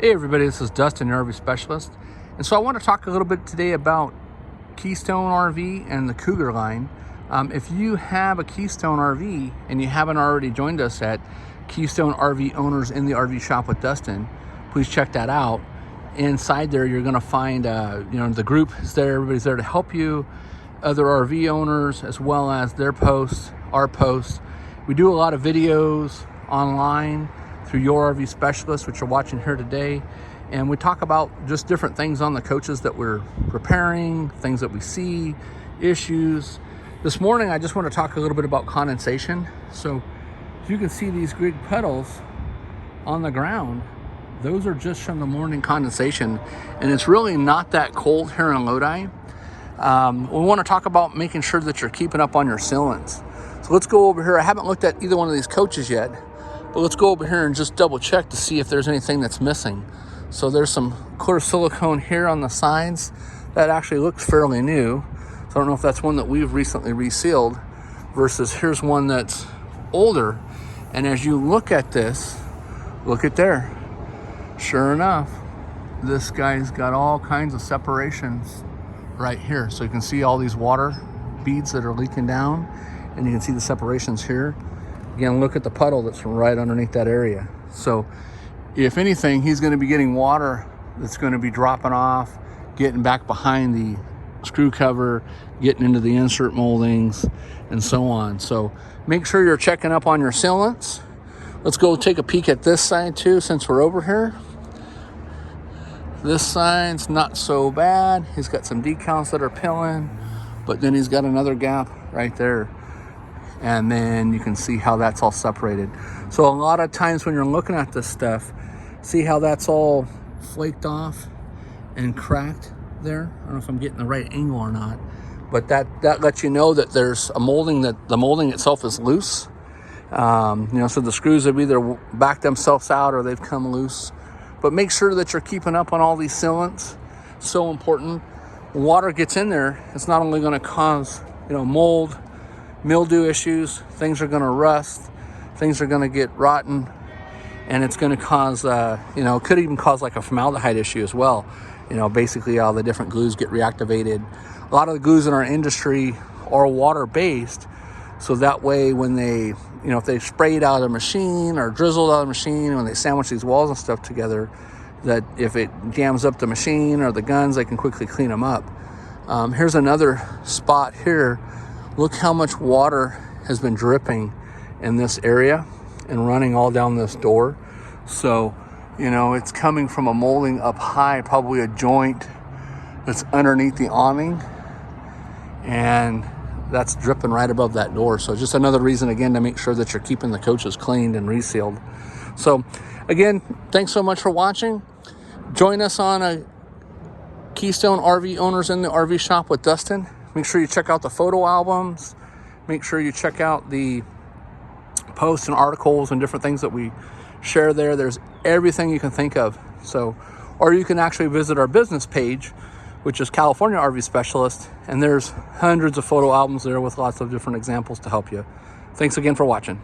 Hey everybody, this is Dustin, your RV specialist. And so I want to talk a little bit today about Keystone RV and the Cougar line. If you have a Keystone RV and you haven't already joined us at Keystone RV Owners in the RV Shop with Dustin, please check that out. Inside there, you're going to find, the group is there. Everybody's there to help you. Other RV owners, as well as their posts, our posts. We do a lot of videos online through Your RV Specialist, which you're watching here today. And we talk about just different things on the coaches that we're repairing, things that we see, issues. This morning, I just want to talk a little bit about condensation. So you can see these big puddles on the ground. Those are just from the morning condensation. And it's really not that cold here in Lodi. We want to talk about making sure that you're keeping up on your sealants. So let's go over here. I haven't looked at either one of these coaches yet, but let's go over here and just double check to see if there's anything that's missing. So there's some clear silicone here on the sides that actually looks fairly new. So I don't know if that's one that we've recently resealed versus here's one that's older. And as you look at this, look at there. Sure enough, this guy's got all kinds of separations right here. So you can see all these water beads that are leaking down, and you can see the separations here. Again, look at the puddle that's right underneath that area. So if anything, he's going to be getting water that's going to be dropping off, getting back behind the screw cover, getting into the insert moldings, and so on. So make sure you're checking up on your sealants. Let's go take a peek at this side too, since we're over here. This side's not so bad. He's got some decals that are peeling, but then he's got another gap right there. And then you can see how that's all separated. So a lot of times when you're looking at this stuff, see how that's all flaked off and cracked there? I don't know if I'm getting the right angle or not, but that lets you know that there's a molding, that the molding itself is loose. So the screws have either backed themselves out or they've come loose. But make sure that you're keeping up on all these sealants. So important. Water gets in there, it's not only going to cause, mold, mildew issues, things are going to rust, things are going to get rotten, and it's going to cause, it could even cause like a formaldehyde issue as well. Basically all the different glues get reactivated. A lot of the glues in our industry are water-based, so that way when they, if they sprayed out of the machine or drizzled out of the machine, when they sandwich these walls and stuff together, that if it jams up the machine or the guns, they can quickly clean them up. Here's another spot here. Look how much water has been dripping in this area and running all down this door. So, it's coming from a molding up high, probably a joint that's underneath the awning, and that's dripping right above that door. So just another reason, again, to make sure that you're keeping the coaches cleaned and resealed. So again, thanks so much for watching. Join us on a Keystone RV Owners in the RV Shop with Dustin. Make sure you check out the photo albums. Make sure you check out the posts and articles and different things that we share there. There's everything you can think of. So, or you can actually visit our business page, which is California RV Specialist, and there's hundreds of photo albums there with lots of different examples to help you. Thanks again for watching.